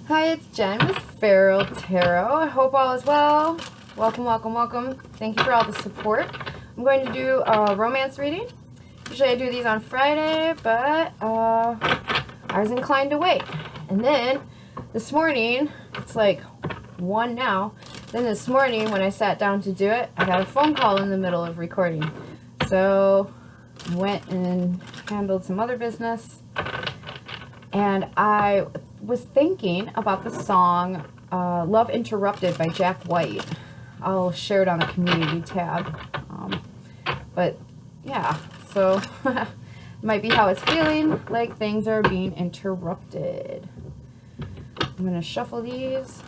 Hi, it's Jen with Feral Tarot. I hope all is well. Welcome, welcome, welcome. Thank you for all the support. I'm going to do a romance reading. Usually I do these on Friday, but I was inclined to wait. And then this morning, it's like 1 now. Then this morning when I sat down to do it, I got a phone call in the middle of recording. So I went and handled some other business. And I was thinking about the song Love Interrupted by Jack White. I'll share it on the community tab. But yeah, so might be how it's feeling, like things are being interrupted. I'm going to shuffle these.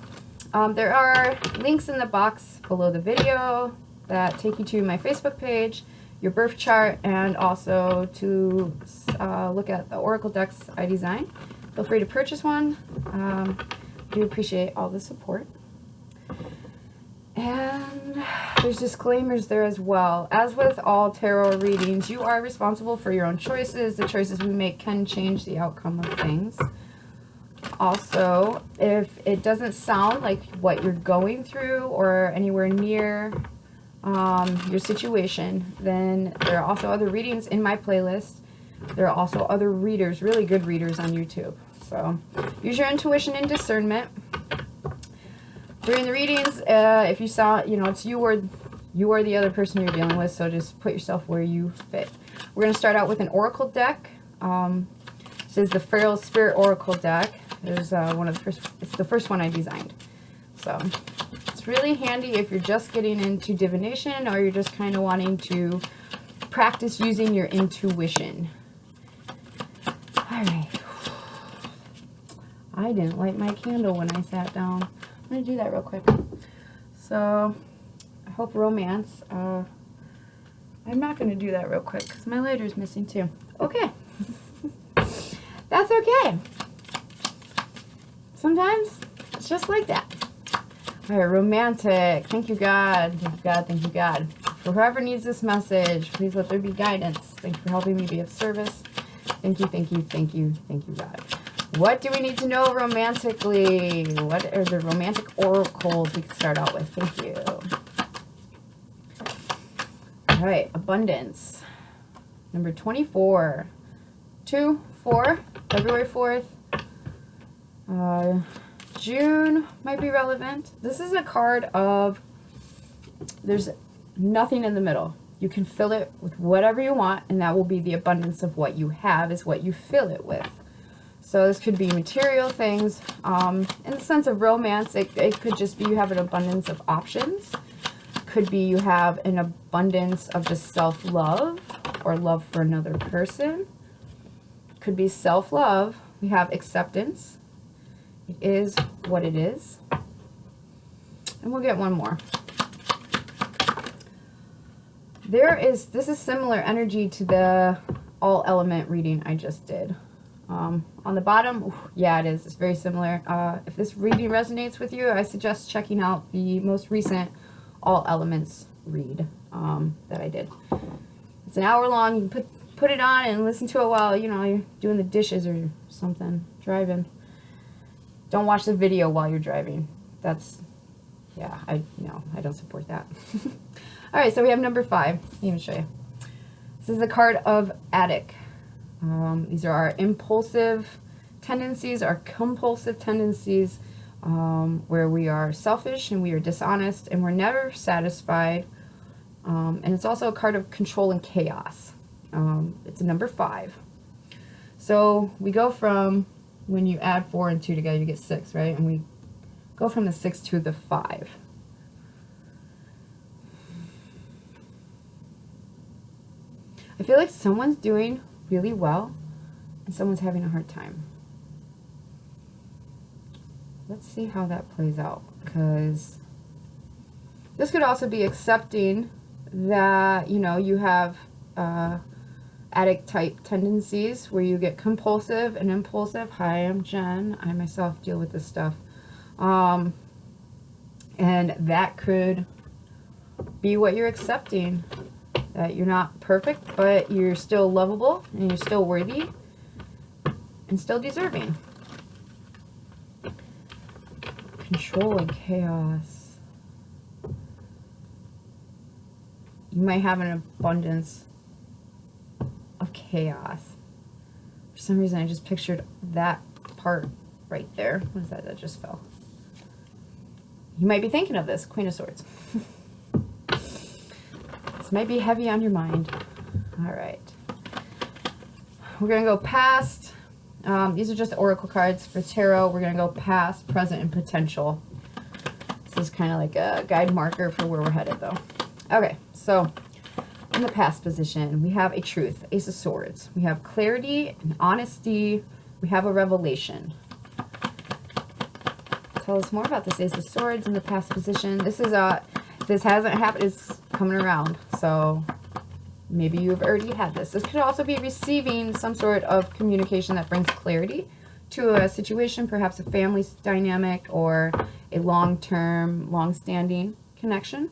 There are links in the box below the video that take you to my Facebook page, your birth chart, and also to look at the oracle decks I designed. Feel free to purchase one. I do appreciate all the support. And there's disclaimers there as well. As with all tarot readings, you are responsible for your own choices. The choices we make can change the outcome of things. Also, if it doesn't sound like what you're going through or anywhere near your situation, then there are also other readings in my playlist. There are also other readers, really good readers on YouTube. So use your intuition and discernment. During the readings, if you saw, it's you or the other person you're dealing with, so just put yourself where you fit. We're going to start out with an oracle deck. This is the Feralspirit Oracle deck. There's it's the first one I designed. So it's really handy if you're just getting into divination or you're just kind of wanting to practice using your intuition. Alright. I didn't light my candle when I sat down. I'm going to do that real quick. So, I hope romance. I'm not going to do that real quick because my lighter's missing too. Okay. That's okay. Sometimes it's just like that. Alright, romantic. Thank you, God. Thank you, God. Thank you, God. For whoever needs this message, please let there be guidance. Thank you for helping me be of service. Thank you, thank you, thank you, thank you, God. What do we need to know romantically? What are the romantic oracles we can start out with? Thank you. All right, abundance. Number 24. 2-4, February 4th. June might be relevant. This is a card of, there's nothing in the middle. You can fill it with whatever you want, and that will be the abundance of what you have is what you fill it with. So this could be material things. In the sense of romance, it could just be you have an abundance of options. Could be you have an abundance of just self-love or love for another person. Could be self-love. We have acceptance. It is what it is. And we'll get one more. This is similar energy to the all element reading I just did. On the bottom, yeah, it is. It's very similar. If this reading resonates with you, I suggest checking out the most recent all elements read that I did. It's an hour long. You can put it on and listen to it while you're doing the dishes or something, driving. Don't watch the video while you're driving. That's, yeah, I don't support that. All right, so we have number 5. Let me even show you. This is a card of addict. These are our impulsive tendencies, our compulsive tendencies, where we are selfish and we are dishonest and we're never satisfied. And it's also a card of control and chaos. It's a number 5. So we go from, when you add 4 and 2 together, you get 6, right? And we go from the 6 to the 5. I feel like someone's doing really well and someone's having a hard time. Let's see how that plays out, because this could also be accepting that you have addict type tendencies where you get compulsive and impulsive. Hi, I'm Jen. I myself deal with this stuff, and that could be what you're accepting. That you're not perfect, but you're still lovable, and you're still worthy, and still deserving. control and chaos. You might have an abundance of chaos. For some reason, I just pictured that part right there. What is that? That just fell. You might be thinking of this, Queen of Swords. This might be heavy on your mind. All right. We're going to go past. These are just oracle cards for tarot. We're going to go past, present, and potential. This is kind of like a guide marker for where we're headed, though. Okay, so in the past position, we have a truth, Ace of Swords. We have clarity and honesty. We have a revelation. Tell us more about this Ace of Swords in the past position. This hasn't happened. It's coming around. So maybe you've already had this. This could also be receiving some sort of communication that brings clarity to a situation, perhaps a family dynamic or a long-term, long-standing connection.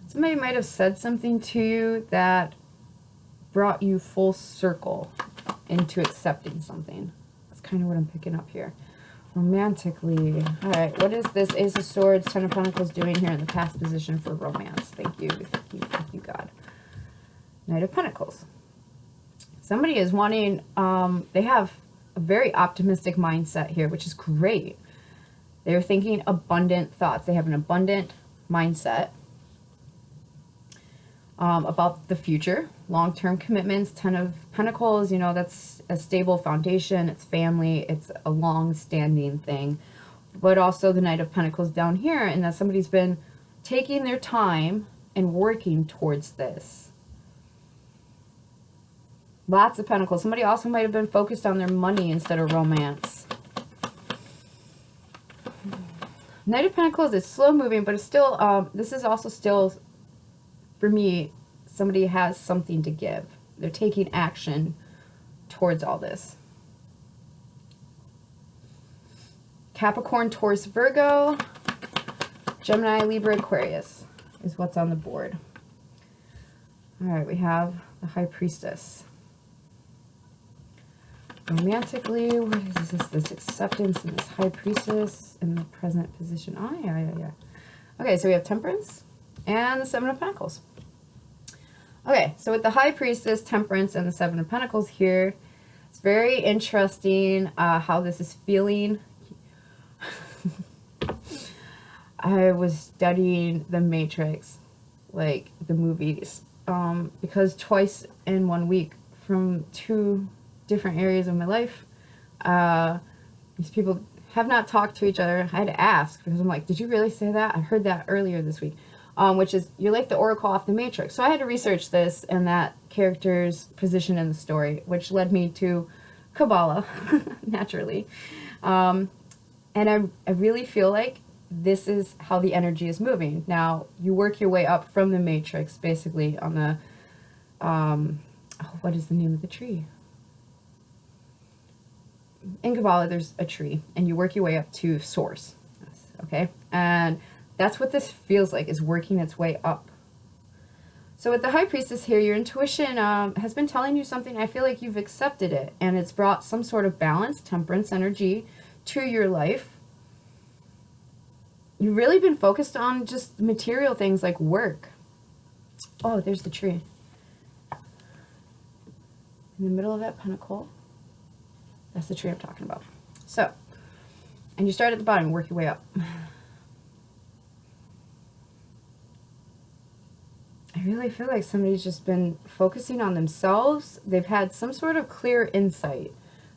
Somebody might have said something to you that brought you full circle into accepting something. That's kind of what I'm picking up here. Romantically. All right, what is this Ace of Swords, Ten of Pentacles doing here in the past position for romance? Thank you. Thank you, God. Knight of Pentacles. Somebody is wanting, they have a very optimistic mindset here, which is great. They're thinking abundant thoughts. They have an abundant mindset. About the future, long-term commitments. Ten of Pentacles, you know, that's a stable foundation. It's family. It's a long-standing thing. But also the Knight of Pentacles down here, and that somebody's been taking their time and working towards this. Lots of Pentacles. Somebody also might have been focused on their money instead of romance. Knight of Pentacles is slow-moving, but it's still, this is also still... For me, somebody has something to give. They're taking action towards all this. Capricorn, Taurus, Virgo, Gemini, Libra, Aquarius is what's on the board. All right, we have the High Priestess. Romantically, what is this? This acceptance and this High Priestess in the present position. Oh, yeah. Okay, so we have Temperance and the Seven of Pentacles. Okay, so with the High Priestess, Temperance, and the Seven of Pentacles here, it's very interesting how this is feeling. I was studying The Matrix, like the movies, because twice in 1 week from 2 different areas of my life, these people have not talked to each other. I had to ask because I'm like, did you really say that? I heard that earlier this week. Which is, you're like the Oracle off The Matrix. So I had to research this and that character's position in the story, which led me to Kabbalah, naturally. And I really feel like this is how the energy is moving. Now, you work your way up from the Matrix, basically, on the, what is the name of the tree? In Kabbalah, there's a tree, and you work your way up to Source, okay? And that's what this feels like, is working its way up. So with the High Priestess here, your intuition has been telling you something. I feel like you've accepted it, and it's brought some sort of balance, temperance energy to your life. You've really been focused on just material things like work. Oh, there's the tree. In the middle of that pentacle, that's the tree I'm talking about. So, and you start at the bottom and work your way up. I really feel like somebody's just been focusing on themselves. They've had some sort of clear insight.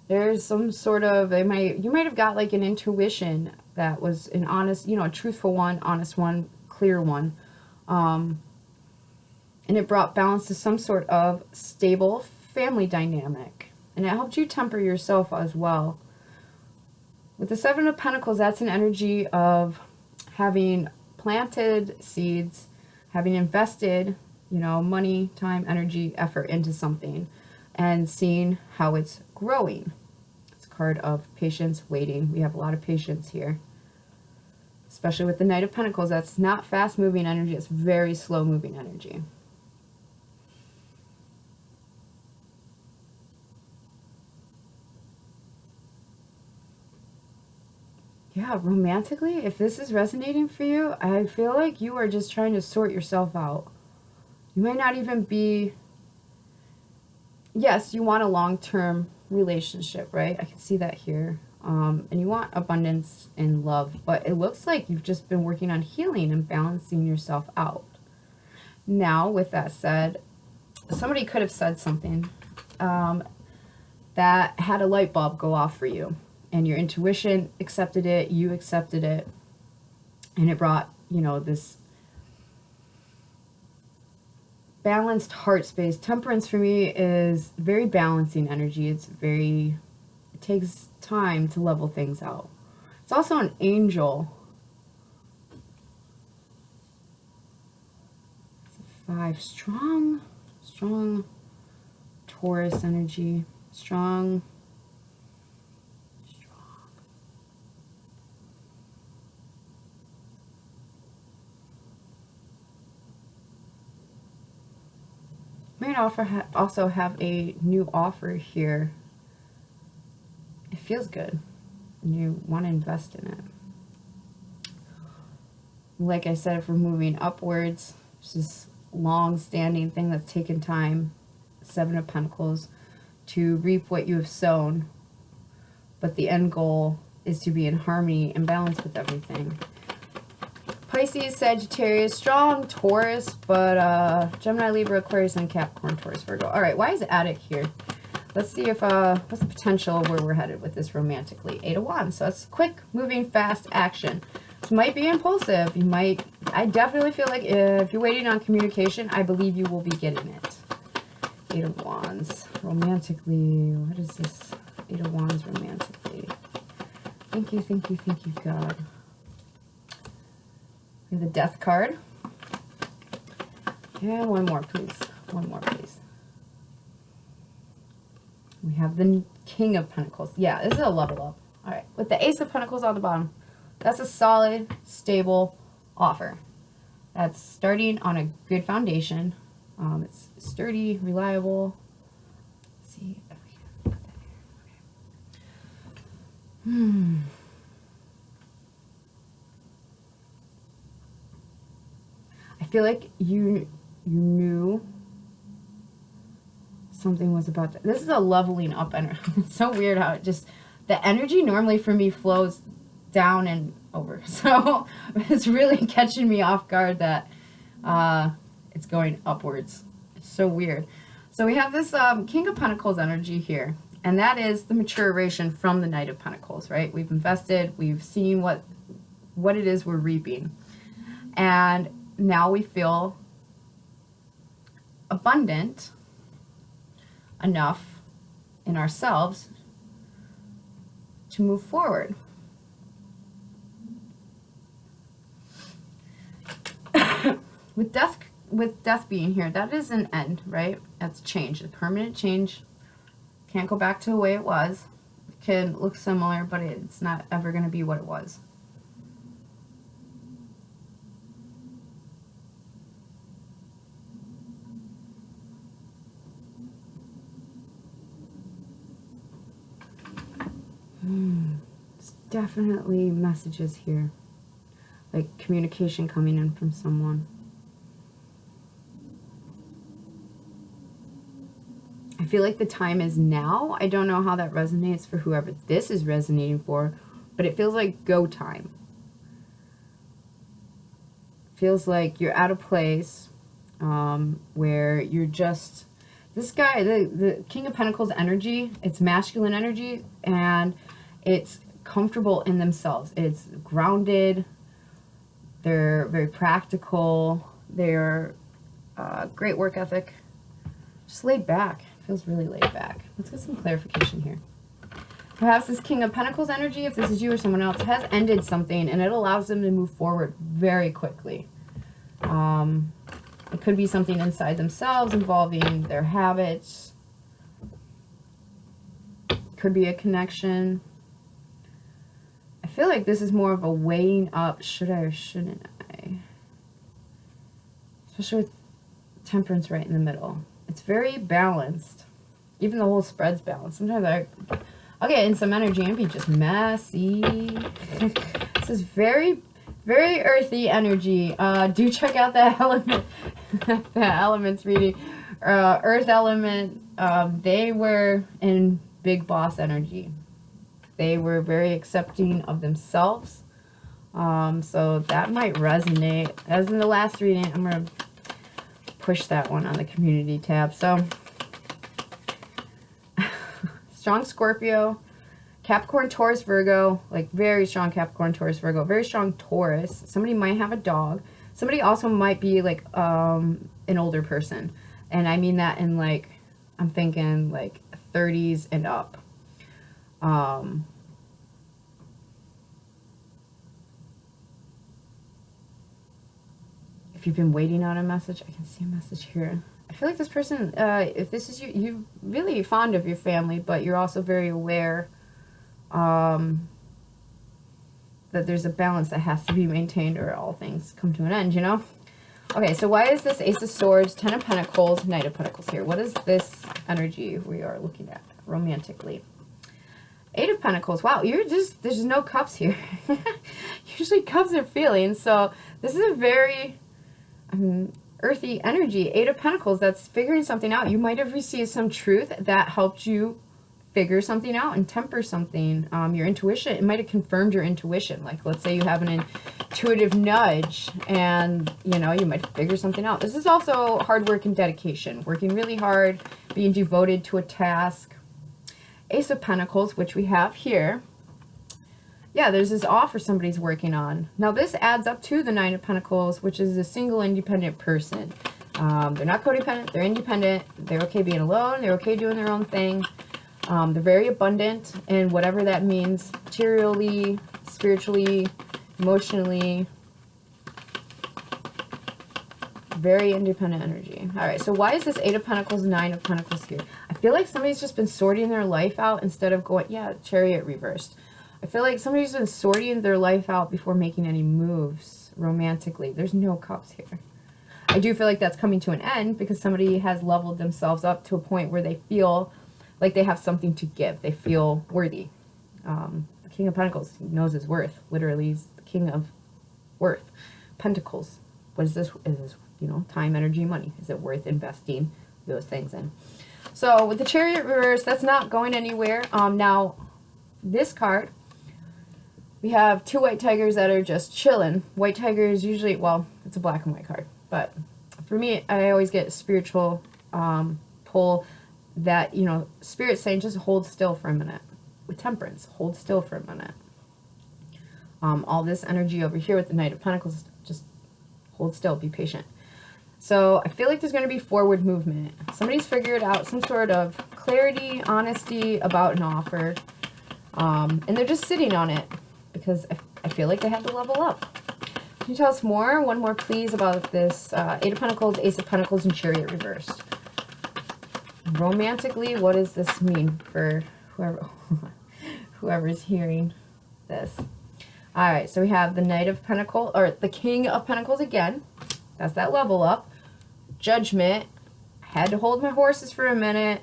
There's some sort of, you might have got like an intuition that was an honest, you know, a truthful one, honest one, clear one. And it brought balance to some sort of stable family dynamic. And it helped you temper yourself as well. With the Seven of Pentacles, that's an energy of having planted seeds, having invested, you know, money, time, energy, effort into something, and seeing how it's growing. It's a card of patience, waiting. We have a lot of patience here. Especially with the Knight of Pentacles, that's not fast-moving energy. It's very slow-moving energy. Yeah, romantically, if this is resonating for you, I feel like you are just trying to sort yourself out. You might not even be... Yes, you want a long-term relationship, right? I can see that here. And you want abundance and love, but it looks like you've just been working on healing and balancing yourself out. Now, with that said, somebody could have said something that had a light bulb go off for you, and your intuition accepted it, you accepted it, and it brought, you know, this balanced heart space. Temperance for me is very balancing energy. It takes time to level things out. It's also an angel. It's a 5. Strong Taurus energy. Strong. Might also have a new offer here. It feels good, and you want to invest in it. Like I said, if we're moving upwards, it's this long-standing thing that's taken time, 7 of Pentacles, to reap what you have sown. But the end goal is to be in harmony and balance with everything. Pisces, Sagittarius, strong Taurus, but Gemini, Libra, Aquarius, and Capricorn, Taurus, Virgo. All right, why is Attic here? Let's see if, what's the potential of where we're headed with this romantically? 8 of Wands, so it's quick, moving, fast action. This might be impulsive. You might, I definitely feel like if you're waiting on communication, I believe you will be getting it. 8 of Wands, romantically, what is this? 8 of Wands, romantically. Thank you, God. We have the Death card. And one more, please. One more, please. We have the King of Pentacles. Yeah, this is a level up. All right, with the Ace of Pentacles on the bottom. That's a solid, stable offer. That's starting on a good foundation. It's sturdy, reliable. Let's see if we can put that here. Okay. I feel like you knew something was about to... This is a leveling up energy. It's so weird how it just... The energy normally for me flows down and over. So it's really catching me off guard that it's going upwards. It's so weird. So we have this King of Pentacles energy here. And that is the maturation from the Knight of Pentacles, right? We've invested. We've seen what it is we're reaping. And now we feel abundant enough in ourselves to move forward. With death being here, that is an end, right? That's change, a permanent change. Can't go back to the way it was. It can look similar, but it's not ever going to be what it was. It's definitely messages here, like communication coming in from someone. I feel like the time is now. I don't know how that resonates for whoever this is resonating for, but it feels like go time. Feels like you're at a place where you're just... This guy, the King of Pentacles energy, it's masculine energy, and it's comfortable in themselves. It's grounded. They're very practical. They're great work ethic. Just laid back. Feels really laid back. Let's get some clarification here. Perhaps this King of Pentacles energy, if this is you or someone else, has ended something, and it allows them to move forward very quickly. It could be something inside themselves involving their habits. Could be a connection. I feel like this is more of a weighing up. Should I or shouldn't I? Especially with Temperance right in the middle. It's very balanced. Even the whole spread's balanced. Sometimes I'll get in some energy and be just messy. This is very, very earthy energy. Do check out that element, that elements reading. Earth element, they were in big boss energy. They were very accepting of themselves. So that might resonate. As in the last reading, I'm going to push that one on the community tab. So, strong Scorpio, Capricorn, Taurus, Virgo, like very strong Capricorn, Taurus, Virgo, very strong Taurus. Somebody might have a dog. Somebody also might be like an older person. And I mean that in like, I'm thinking like 30s and up. If you've been waiting on a message, I can see a message here. I feel like this person, if this is you, you're really fond of your family, but you're also very aware that there's a balance that has to be maintained or all things come to an end, you know? Okay, so why is this Ace of Swords, Ten of Pentacles, Knight of Pentacles here? What is this energy we are looking at romantically? Eight of Pentacles. Wow, you're just, there's no cups here. Usually cups are feelings, so this is a very earthy energy. Eight of Pentacles, that's figuring something out. You might have received some truth that helped you figure something out and temper something. Your intuition, it might have confirmed your intuition. Like, let's say you have an intuitive nudge and, you know, you might figure something out. This is also hard work and dedication. Working really hard, being devoted to a task. Ace of Pentacles, which we have here. Yeah, there's this offer somebody's working on. Now, this adds up to the Nine of Pentacles, which is a single independent person. They're not codependent. They're independent. They're okay being alone. They're okay doing their own thing. They're very abundant in whatever that means, materially, spiritually, emotionally. Very independent energy. All right, so why is this Eight of Pentacles, Nine of Pentacles here? I feel like somebody's just been sorting their life out instead of going, yeah, Chariot reversed. I feel like somebody's been sorting their life out before making any moves romantically. There's no cups here. I do feel like that's coming to an end because somebody has leveled themselves up to a point where they feel like they have something to give. They feel worthy. The King of Pentacles knows his worth. Literally, he's the king of worth. Pentacles. What is this? Is this, you know, time, energy, money? Is it worth investing those things in? So with the Chariot reverse, that's not going anywhere. Now, this card, we have two white tigers that are just chilling. White tiger is usually, well, it's a black and white card. But for me, I always get a spiritual pull that, you know, Spirit's saying just hold still for a minute. With Temperance, hold still for a minute. All this energy over here with the Knight of Pentacles, just hold still, be patient. So I feel like there's going to be forward movement. Somebody's figured out some sort of clarity, honesty about an offer. And they're just sitting on it because I feel like they had to level up. Can you tell us more? One more, please, about this Eight of Pentacles, Ace of Pentacles, and Chariot reversed. Romantically, what does this mean for whoever's hearing this? All right, so we have the Knight of Pentacles, or the King of Pentacles again. That's that level up. Judgment. I had to hold my horses for a minute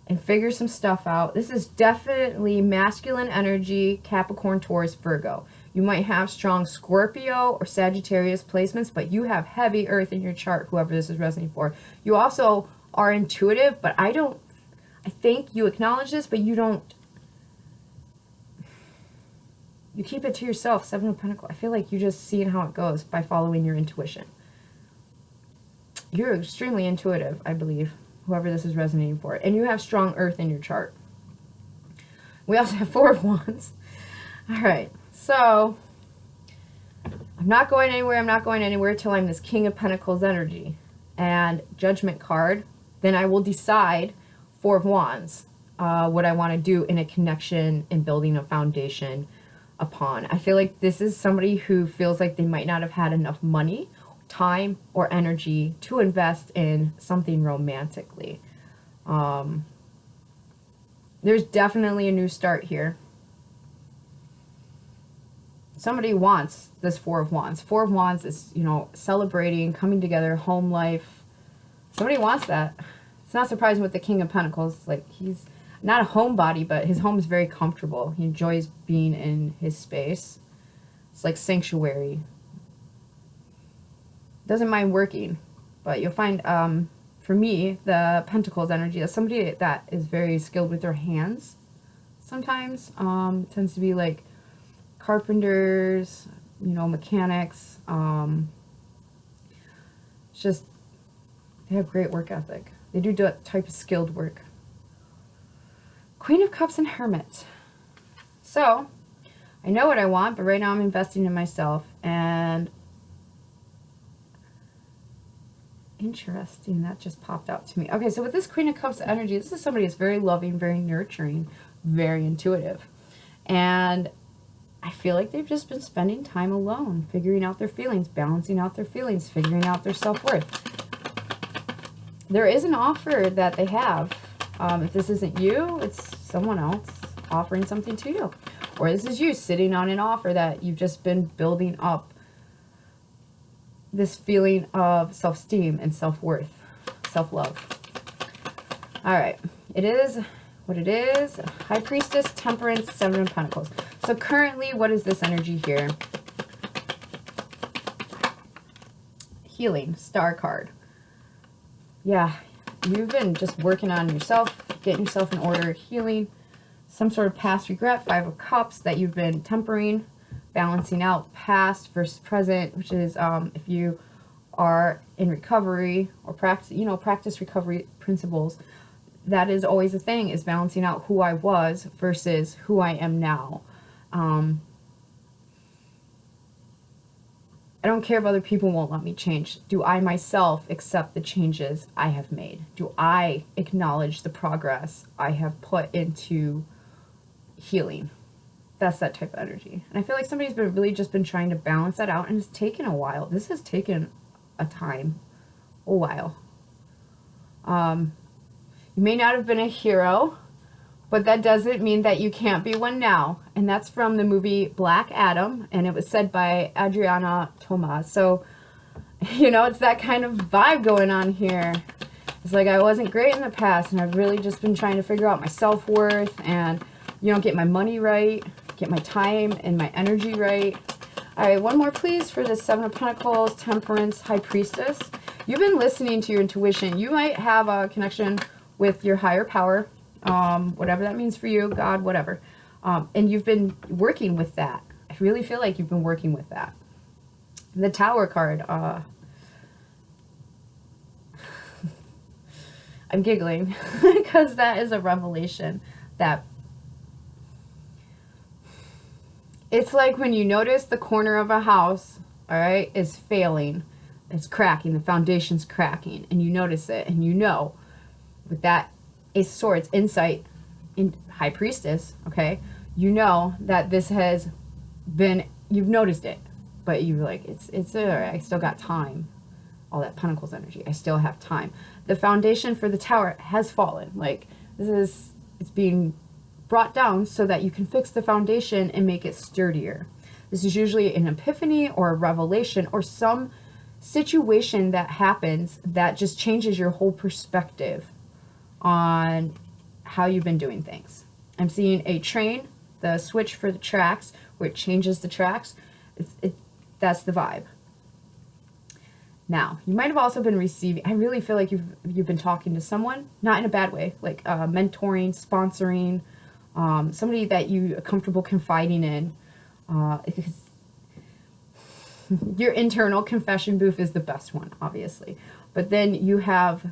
and figure some stuff out. This is definitely masculine energy, Capricorn, Taurus, Virgo. You might have strong Scorpio or Sagittarius placements, but you have heavy earth in your chart, whoever this is resonating for. You also are intuitive, but I think you acknowledge this, but you don't, you keep it to yourself. Seven of Pentacles. I feel like you're just seeing how it goes by following your intuition. You're extremely intuitive, I believe, whoever this is resonating for. And you have strong earth in your chart. We also have Four of Wands. All right, so I'm not going anywhere. I'm not going anywhere till I'm this King of Pentacles energy. And Judgment card. Then I will decide, Four of Wands, what I want to do in a connection and building a foundation upon. I feel like this is somebody who feels like they might not have had enough money, time, or energy to invest in something romantically. There's definitely a new start here. Somebody wants this Four of Wands. Four of Wands is, you know, celebrating, coming together, home life. Somebody wants that. It's not surprising with the King of Pentacles. Like, not a homebody, but his home is very comfortable. He enjoys being in his space. It's like sanctuary. Doesn't mind working, but you'll find, for me, the Pentacles energy is somebody that is very skilled with their hands. Sometimes tends to be like carpenters, you know, mechanics. It's just, they have great work ethic. They do that type of skilled work. Queen of Cups and Hermit. So, I know what I want, but right now I'm investing in myself. And interesting, that just popped out to me. Okay, so with this Queen of Cups energy, this is somebody that's very loving, very nurturing, very intuitive. And I feel like they've just been spending time alone, figuring out their feelings, balancing out their feelings, figuring out their self-worth. There is an offer that they have. If this isn't you, it's someone else offering something to you. Or this is you sitting on an offer that you've just been building up this feeling of self-esteem and self-worth, self-love. All right, it is what it is. High Priestess, Temperance, Seven of Pentacles. So currently, what is this energy here? Healing, Star card. Yeah, you've been just working on yourself, getting yourself in order, healing, some sort of past regret, Five of Cups that you've been tempering, balancing out past versus present, which is if you are in recovery or practice recovery principles, that is always a thing, is balancing out who I was versus who I am now. I don't care if other people won't let me change. Do I myself accept the changes I have made? Do I acknowledge the progress I have put into healing? That's that type of energy. And I feel like somebody's been really just been trying to balance that out, and it's taken a while. This has taken a while. You may not have been a hero, but that doesn't mean that you can't be one now. And that's from the movie Black Adam, and it was said by Adriana Thomas. So, you know, it's that kind of vibe going on here. It's like I wasn't great in the past, and I've really just been trying to figure out my self-worth and, you know, get my money right, get my time and my energy right. All right, one more, please, for the Seven of Pentacles, Temperance, High Priestess. You've been listening to your intuition. You might have a connection with your higher power, whatever that means for you, God, whatever. And you've been working with that. I really feel like you've been working with that. The Tower card. I'm giggling because that is a revelation that it's like when you notice the corner of a house, all right, is failing. It's cracking. The foundation's cracking. And you notice it. And you know, with that Ace of Swords, insight in High Priestess, okay, you know that this has been, you've noticed it. But you're like, it's all right. I still got time. All that Pentacles energy. I still have time. The foundation for the Tower has fallen. Like, it's being brought down so that you can fix the foundation and make it sturdier. This is usually an epiphany or a revelation or some situation that happens that just changes your whole perspective on how you've been doing things. I'm seeing a train, the switch for the tracks, where it changes the tracks. That's the vibe. Now, you might have also been receiving, I really feel like you've been talking to someone, not in a bad way, like mentoring, sponsoring, somebody that you are comfortable confiding in. Because your internal confession booth is the best one, obviously. But then you have,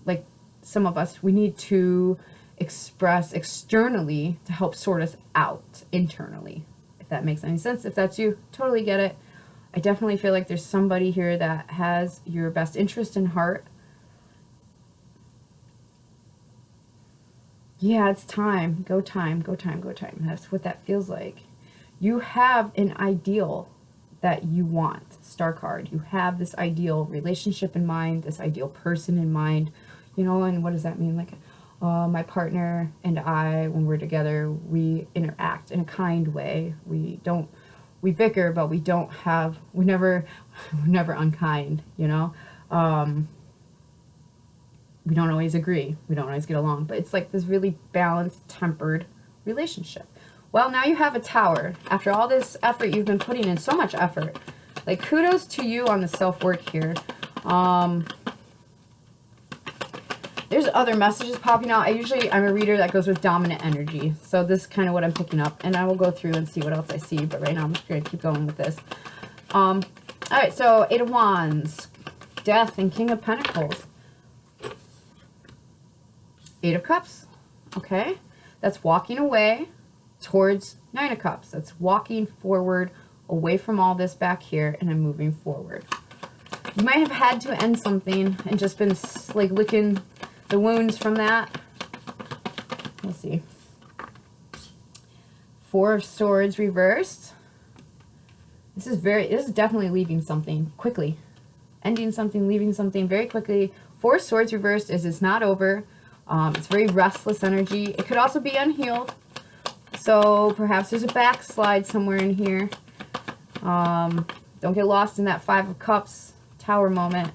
like some of us, we need to express externally to help sort us out internally. If that makes any sense. If that's you, totally get it. I definitely feel like there's somebody here that has your best interest in heart. Yeah, it's time. Go time, go time, go time. That's what that feels like. You have an ideal that you want, Star card. You have this ideal relationship in mind, this ideal person in mind. You know, and what does that mean? Like, my partner and I, when we're together, we interact in a kind way. We bicker, but we're never unkind, you know? We don't always agree. We don't always get along. But it's like this really balanced, tempered relationship. Well, now you have a Tower. After all this effort you've been putting in, so much effort. Like, kudos to you on the self-work here. There's other messages popping out. I'm a reader that goes with dominant energy. So this is kind of what I'm picking up. And I will go through and see what else I see. But right now I'm just going to keep going with this. All right, so 8 of Wands, Death, and King of Pentacles. 8 of Cups. Okay. That's walking away towards 9 of Cups. That's walking forward away from all this back here, and I'm moving forward. You might have had to end something and just been like licking the wounds from that. Let's see. 4 of Swords reversed. This is definitely leaving something quickly. Ending something, leaving something very quickly. 4 of Swords reversed is it's not over. It's very restless energy. It could also be unhealed. So perhaps there's a backslide somewhere in here. Don't get lost in that 5 of Cups Tower moment.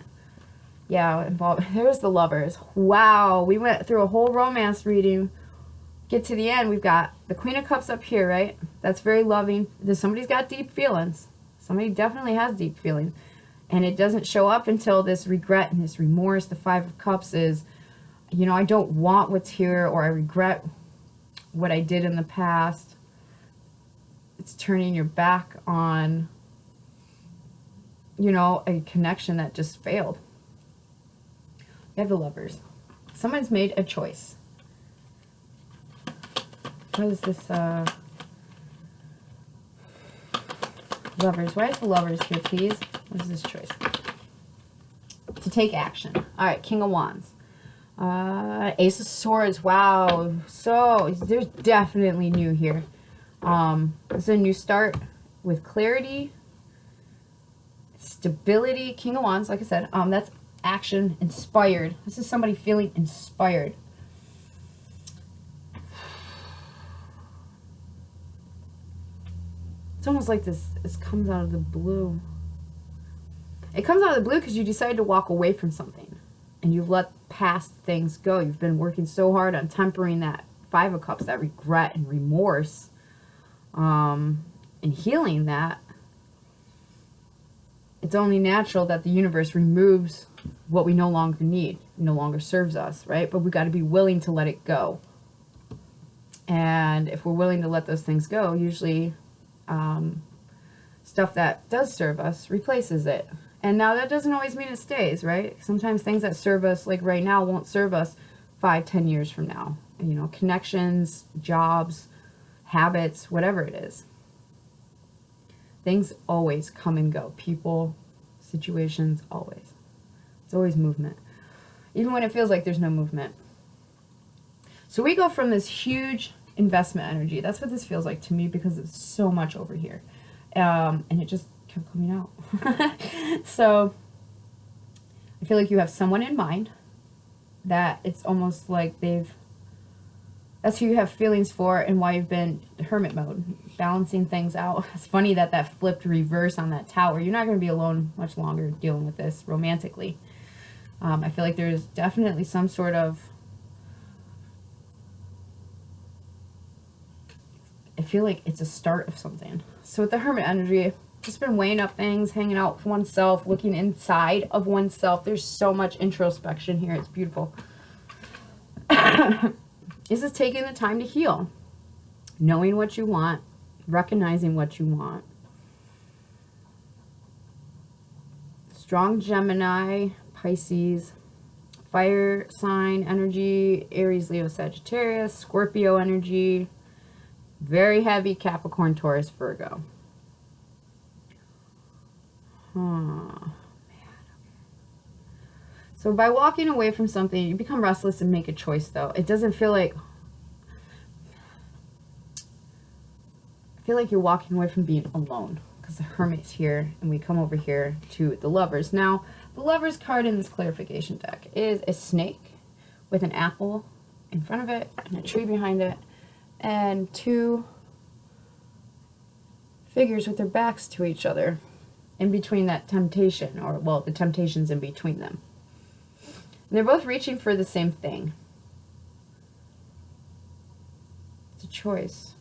Yeah, there's the Lovers. Wow, we went through a whole romance reading. Get to the end, we've got the Queen of Cups up here, right? That's very loving. Somebody's got deep feelings. Somebody definitely has deep feelings. And it doesn't show up until this regret and this remorse. The 5 of Cups is, you know, I don't want what's here, or I regret what I did in the past. It's turning your back on, you know, a connection that just failed. You have the Lovers. Someone's made a choice. What is this? Lovers. Why is the Lovers here, please? What is this choice? To take action. All right, King of Wands. Ace of Swords. Wow. So there's definitely new here. It's a new start with clarity, stability. King of Wands, like I said, that's action, inspired. This is somebody feeling inspired. It's almost like this comes out of the blue. It comes out of the blue because you decided to walk away from something. And you've let past things go. You've been working so hard on tempering that 5 of Cups, that regret and remorse, and healing that. It's only natural that the universe removes what we no longer need, no longer serves us, right? But we got to be willing to let it go. And if we're willing to let those things go, usually stuff that does serve us replaces it. And now that doesn't always mean it stays, right? Sometimes things that serve us, like right now, won't serve us 5-10 years from now. You know, connections, jobs, habits, whatever it is. Things always come and go. People, situations, always. It's always movement. Even when it feels like there's no movement. So we go from this huge investment energy. That's what this feels like to me, because it's so much over here. And it just kept coming out. So I feel like you have someone in mind that it's almost like that's who you have feelings for, and why you've been hermit mode, balancing things out. It's funny that that flipped reverse on that Tower. You're not going to be alone much longer dealing with this romantically. I feel like there's definitely some sort of, I feel like it's a start of something. So with the hermit energy, just been weighing up things, hanging out with oneself, looking inside of oneself. There's so much introspection here. It's beautiful. This is taking the time to heal. Knowing what you want. Recognizing what you want. Strong Gemini, Pisces, fire sign energy, Aries, Leo, Sagittarius, Scorpio energy, very heavy Capricorn, Taurus, Virgo. Man. So by walking away from something, you become restless and make a choice, though. It doesn't feel like, I feel like you're walking away from being alone, because the Hermit's here, and we come over here to the Lovers. Now, the Lovers card in this clarification deck is a snake with an apple in front of it and a tree behind it, and 2 figures with their backs to each other in between that temptation, or, well, the temptation's in between them. And they're both reaching for the same thing. It's a choice.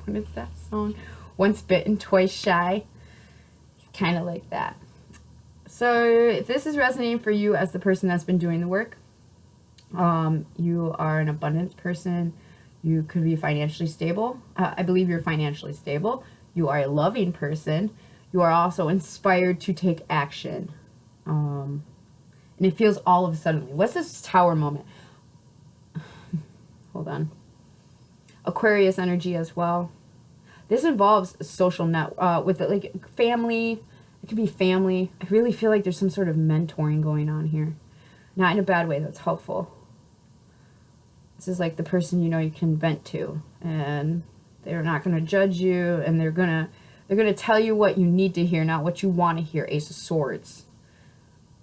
What is that song? Once bitten, twice shy. Kind of like that. So if this is resonating for you as the person that's been doing the work, you are an abundant person. You could be financially stable. I believe you're financially stable. You are a loving person. You are also inspired to take action. And it feels all of a sudden. What's this Tower moment? Hold on. Aquarius energy as well. This involves social net with like family. It could be family. I really feel like there's some sort of mentoring going on here. Not in a bad way, that's helpful. This is like the person you know you can vent to, and they're not going to judge you, and they're gonna tell you what you need to hear, not what you want to hear. Ace of Swords,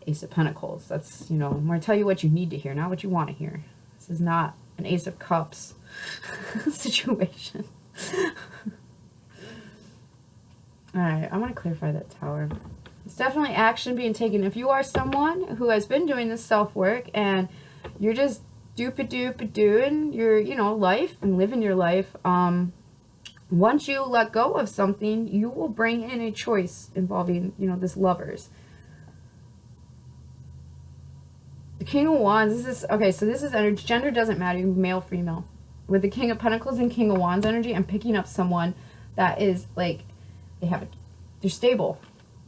Ace of Pentacles. That's, you know, I'm going to tell you what you need to hear, not what you want to hear. This is not an Ace of Cups situation. Alright, I want to clarify that Tower. It's definitely action being taken. If you are someone who has been doing this self-work and you're just doing your, you know, life and living your life, once you let go of something, you will bring in a choice involving, you know, this Lovers. The King of Wands, this is, okay, so this is energy. Gender doesn't matter, male, female. With the King of Pentacles and King of Wands energy, I'm picking up someone that is like, they're stable,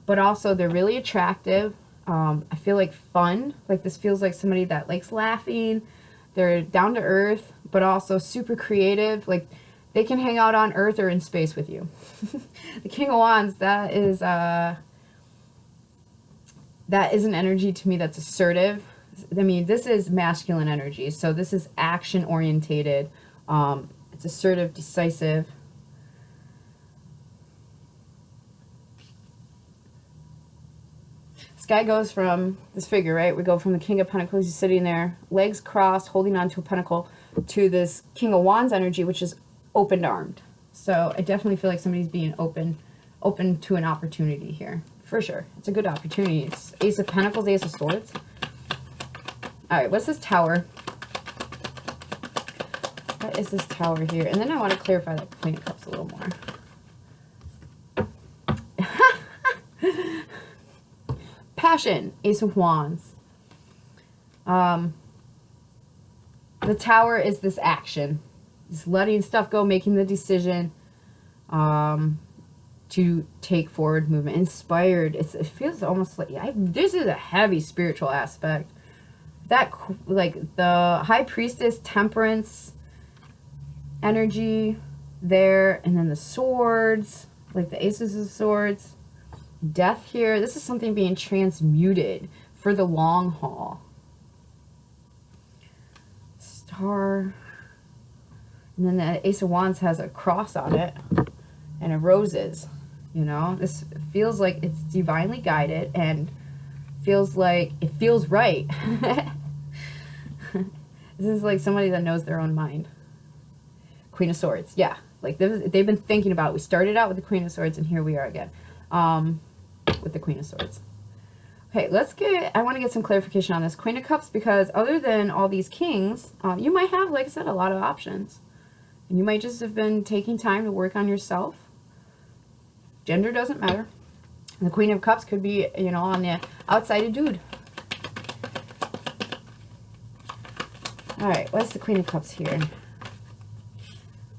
but also they're really attractive. I feel like fun, like this feels like somebody that likes laughing. They're down to earth, but also super creative. Like they can hang out on earth or in space with you. The King of Wands, that is an energy to me that's assertive. I mean, this is masculine energy, so this is action orientated. It's assertive, decisive. This guy goes from this figure, right? We go from the King of Pentacles, he's sitting there, legs crossed, holding on to a pentacle, to this King of Wands energy, which is open-armed. So I definitely feel like somebody's being open to an opportunity here. For sure. It's a good opportunity. It's Ace of Pentacles, Ace of Swords. All right, what's this Tower? What is this Tower here? And then I want to clarify that Queen of Cups a little more. Passion, Ace of Wands. The Tower is this action. This letting stuff go, making the decision to take forward movement. Inspired. It feels almost like, this is a heavy spiritual aspect. That, like, the High Priestess, Temperance energy there, and then the swords, like the Aces of Swords. Death here. This is something being transmuted for the long haul. Star. And then the Ace of Wands has a cross on it and a roses. You know, this feels like it's divinely guided and feels like it feels right. This is like somebody that knows their own mind. Queen of Swords. Yeah, like they've been thinking about it. We started out with the Queen of Swords and here we are again. With the Queen of Swords. Okay, I want to get some clarification on this Queen of Cups, because other than all these kings, you might have, like I said, a lot of options. And you might just have been taking time to work on yourself. Gender doesn't matter. And the Queen of Cups could be, you know, on the outside a dude. Alright, what's the Queen of Cups here?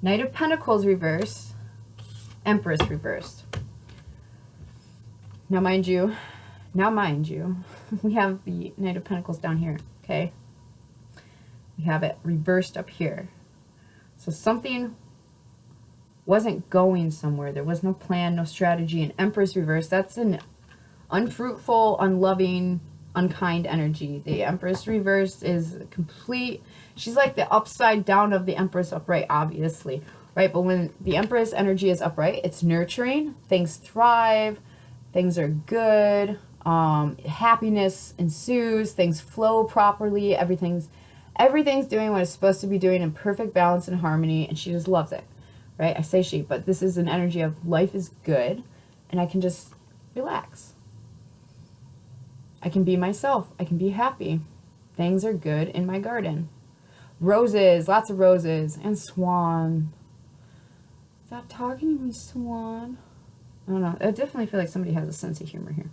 Knight of Pentacles reversed. Empress reversed. Now, mind you, we have the Knight of Pentacles down here, okay? We have it reversed up here. So something wasn't going somewhere. There was no plan, no strategy. And Empress reversed, that's an unfruitful, unloving, unkind energy. The Empress reversed is complete. She's like the upside down of the Empress upright, obviously, right? But when the Empress energy is upright, it's nurturing. Things thrive. Things are good. Happiness ensues. Things flow properly. Everything's doing what it's supposed to be doing in perfect balance and harmony, and she just loves it, right? I say she, but this is an energy of life is good, and I can just relax. I can be myself. I can be happy. Things are good in my garden. Roses, lots of roses, and swan. Stop talking to me, swan. I don't know. I definitely feel like somebody has a sense of humor here.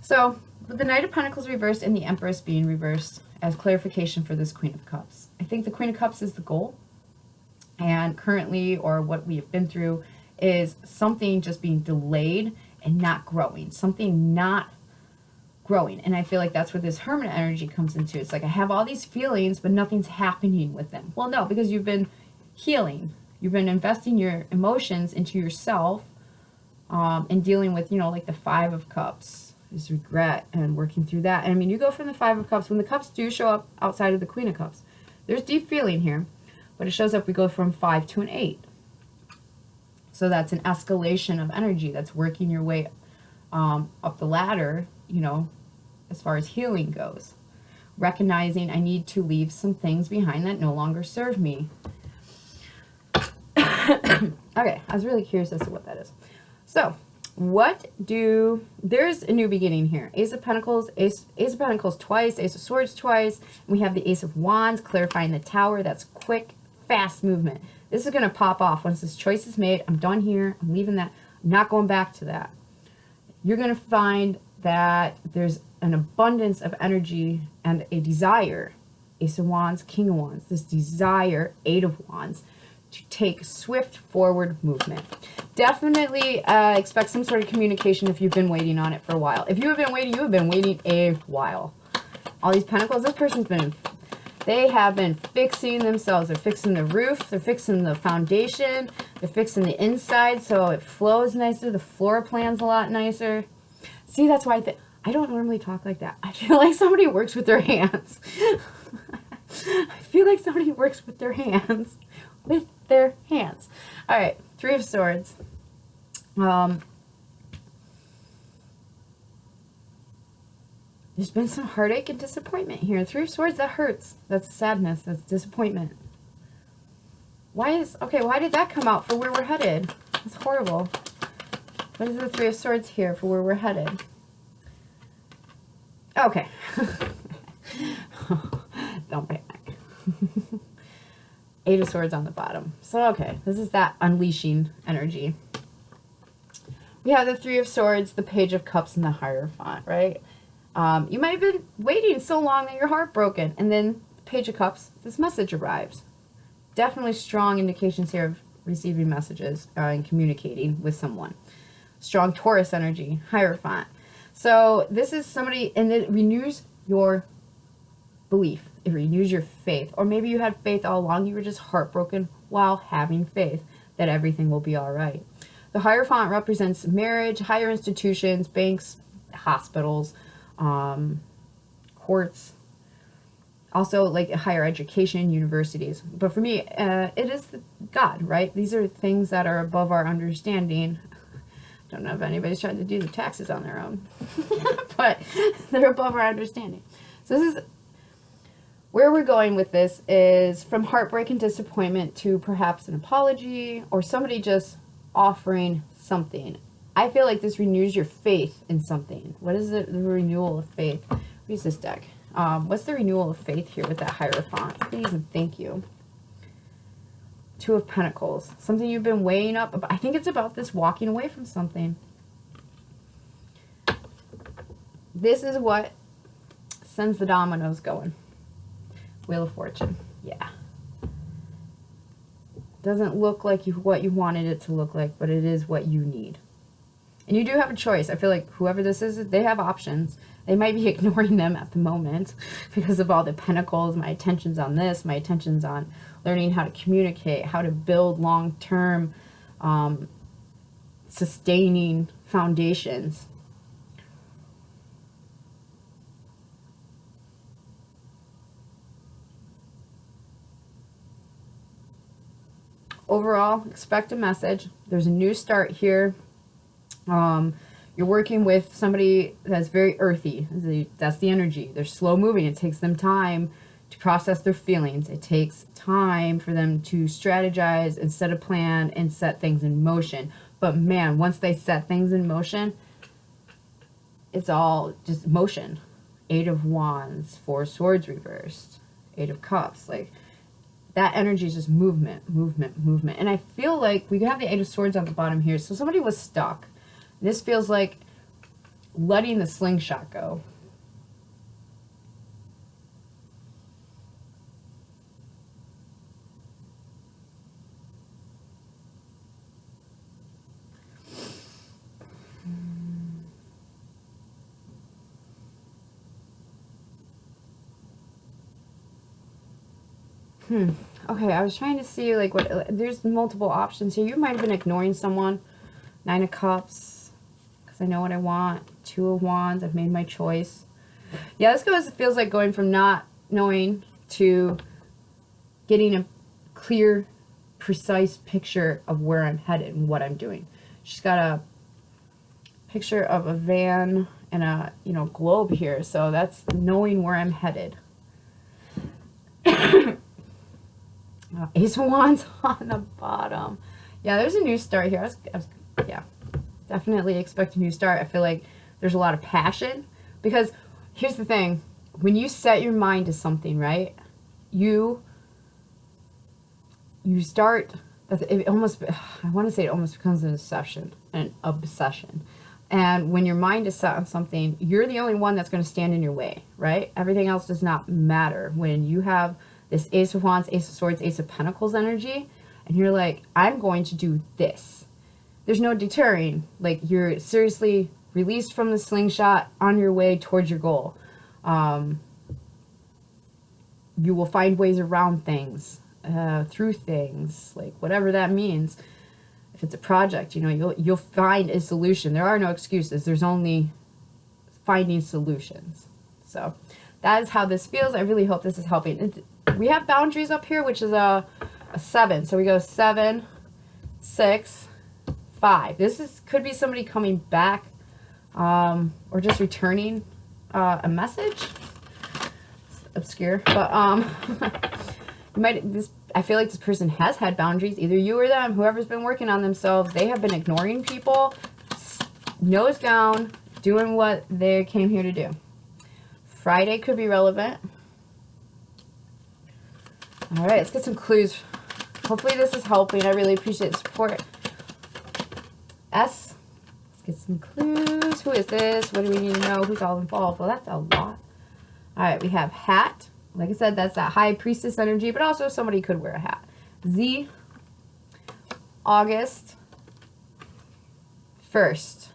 So, with the Knight of Pentacles reversed and the Empress being reversed as clarification for this Queen of Cups. I think the Queen of Cups is the goal. And currently, or what we have been through, is something just being delayed and not growing. Something not growing. And I feel like that's where this Hermit energy comes into. It's like I have all these feelings, but nothing's happening with them. Well, no, because you've been healing. You've been investing your emotions into yourself and dealing with, you know, like the Five of Cups is regret and working through that. And I mean, you go from the Five of Cups, when the Cups do show up outside of the Queen of Cups, there's deep feeling here, but it shows up, we go from 5 to an 8. So that's an escalation of energy that's working your way up the ladder, you know, as far as healing goes. Recognizing I need to leave some things behind that no longer serve me. Okay, I was really curious as to what that is. So, there's a new beginning here. Ace of Pentacles, Ace of Pentacles twice, Ace of Swords twice. We have the Ace of Wands clarifying the Tower. That's quick, fast movement. This is going to pop off once this choice is made. I'm done here. I'm leaving that. I'm not going back to that. You're going to find that there's an abundance of energy and a desire. Ace of Wands, King of Wands. This desire, Eight of Wands, to take swift forward movement. Definitely expect some sort of communication if you've been waiting on it for a while. If you have been waiting, you have been waiting a while. All these pentacles, this person's been, they have been fixing themselves. They're fixing the roof. They're fixing the foundation. They're fixing the inside so it flows nicer. The floor plan's a lot nicer. See, that's why I don't normally talk like that. I feel like somebody works with their hands. I feel like somebody works with their hands. With their hands. All right, Three of Swords. There's been some heartache and disappointment here. Three of Swords, that hurts. That's sadness. That's disappointment. Why did that come out for where we're headed? That's horrible. What is the Three of Swords here for where we're headed? Okay. Don't panic. Eight of Swords on the bottom. So, okay, this is that unleashing energy. We have the Three of Swords, the Page of Cups, and the Hierophant, right? You might have been waiting so long that you're heartbroken. And then Page of Cups, this message arrives. Definitely strong indications here of receiving messages and communicating with someone. Strong Taurus energy, Hierophant. So this is somebody, and it renews your belief. It renews your faith. Or maybe you had faith all along. You were just heartbroken while having faith that everything will be all right. The Hierophant represents marriage, higher institutions, banks, hospitals, courts, also like higher education, universities. But for me, it is God, right? These are things that are above our understanding. Don't know if anybody's trying to do the taxes on their own, but they're above our understanding. So this is where we're going with this, is from heartbreak and disappointment to perhaps an apology or somebody just offering something. I feel like this renews your faith in something. What is it? The renewal of faith. Use this deck. What's the renewal of faith here with that Hierophant? Please and thank you. Two of Pentacles. Something you've been weighing up. I think it's about this walking away from something. This is what sends the dominoes going. Wheel of Fortune. Yeah. Doesn't look like what you wanted it to look like, but it is what you need. And you do have a choice. I feel like whoever this is, they have options. They might be ignoring them at the moment because of all the pentacles. My attention's on this. My attention's on learning how to communicate, how to build long-term sustaining foundations. Overall, expect a message. There's a new start here. You're working with somebody that's very earthy. That's the energy. They're slow moving. It takes them time to process their feelings. It takes time for them to strategize and set a plan and set things in motion. But man, once they set things in motion, it's all just motion. 8 of Wands, 4 Swords reversed, 8 of Cups. Like, that energy is just movement, movement, movement. And I feel like we have the 8 of Swords on the bottom here. So somebody was stuck. This feels like letting the slingshot go. Okay, I was trying to see, like, what, there's multiple options here. You might have been ignoring someone. 9 of Cups, because I know what I want. 2 of Wands, I've made my choice. Yeah, this feels like going from not knowing to getting a clear, precise picture of where I'm headed and what I'm doing. She's got a picture of a van and a, you know, globe here, so that's knowing where I'm headed. Ace of Wands on the bottom. Yeah, there's a new start here. Yeah, definitely expect a new start. I feel like there's a lot of passion, because here's the thing. When you set your mind to something, right, you start, it almost, I want to say it almost becomes an obsession. And when your mind is set on something, you're the only one that's going to stand in your way, right? Everything else does not matter. When you have this Ace of Wands, Ace of Swords, Ace of Pentacles energy, and you're like, I'm going to do this. There's no deterring. Like, you're seriously released from the slingshot on your way towards your goal. You will find ways around things, through things, like whatever that means. If it's a project, you know, you'll find a solution. There are no excuses. There's only finding solutions. So that is how this feels. I really hope this is helping. We have boundaries up here, which is a 7. So we go 7, 6, 5. This could be somebody coming back, or just returning a message. It's obscure, but you might. I feel like this person has had boundaries. Either you or them, whoever's been working on themselves, they have been ignoring people, nose down, doing what they came here to do. Friday could be relevant. All right, let's get some clues. Hopefully this is helping. I really appreciate the support. S, let's get some clues. Who is this? What do we need to know? Who's all involved? Well, that's a lot. All right, we have hat. Like I said, that's that high priestess energy, but also somebody could wear a hat. Z, August 1st.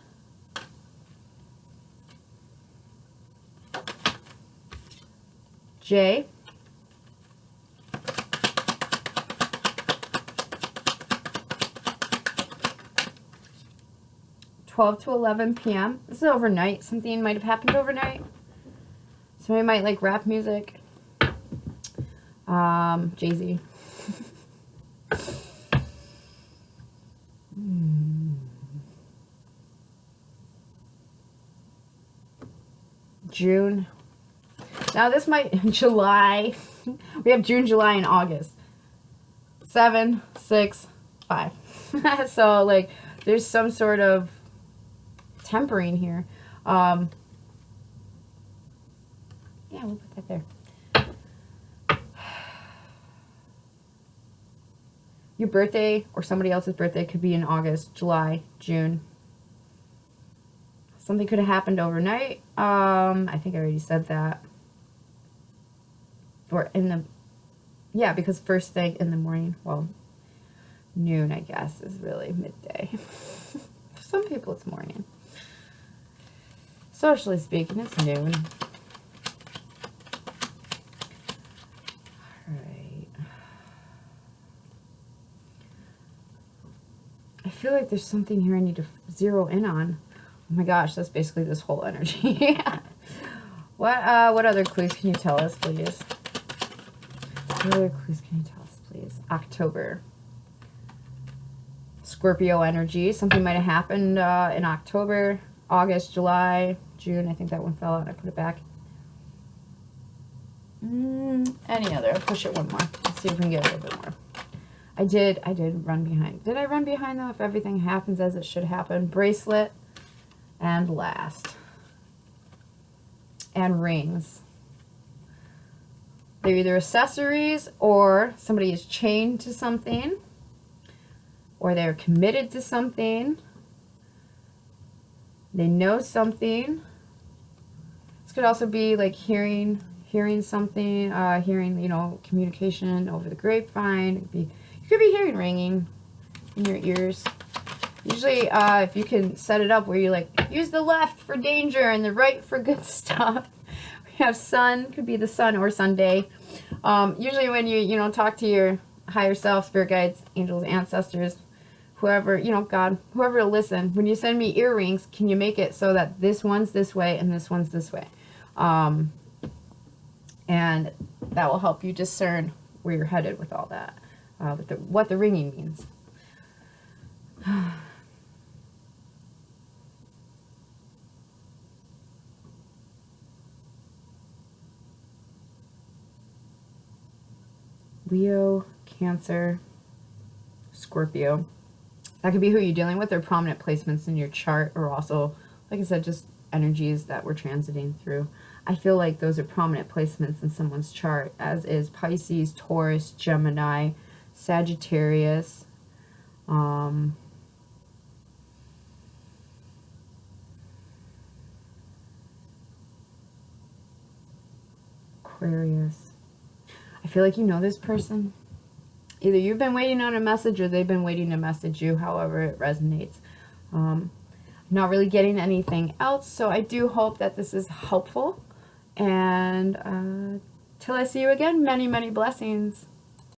J, 12 to 11 p.m. This is overnight. Something might have happened overnight. Somebody might like rap music. Jay-Z. June. Now this might, July. We have June, July, and August. 7, 6, 5. So like there's some sort of tempering here. Yeah, we'll put that there. Your birthday or somebody else's birthday could be in August, July, June. Something could have happened overnight. I think I already said that. Or in the, yeah, because first thing in the morning, well, noon, I guess, is really midday. For some people, it's morning. Socially speaking, it's noon. All right. I feel like there's something here I need to zero in on. Oh my gosh, that's basically this whole energy. What other clues can you tell us, please? What other clues can you tell us, please? October. Scorpio energy. Something might have happened in October, August, July, June. I think that one fell out and I put it back. Any other? I'll push it one more. Let's see if we can get a little bit more. I did run behind. Did I run behind though? If everything happens as it should happen. Bracelet. And last. and rings. They're either accessories, or somebody is chained to something, or they're committed to something. They know something. This could also be like hearing something, hearing, you know, communication over the grapevine. You could be hearing ringing in your ears. Usually, if you can set it up where you like use the left for danger and the right for good stuff. We have sun, could be the sun or Sunday. Usually when you know, talk to your higher self, spirit guides, angels, ancestors, whoever, you know, God, whoever to listen. When you send me earrings, can you make it so that this one's this way and this one's this way? And that will help you discern where you're headed with all that, what the ringing means. Leo, Cancer, Scorpio. That could be who you're dealing with. They're prominent placements in your chart, or also, like I said, just energies that we're transiting through. I feel like those are prominent placements in someone's chart, as is Pisces, Taurus, Gemini, Sagittarius, Aquarius. I feel like you know this person. Either you've been waiting on a message or they've been waiting to message you, however it resonates. Not really getting anything else, so I do hope that this is helpful. And till I see you again, many, many blessings.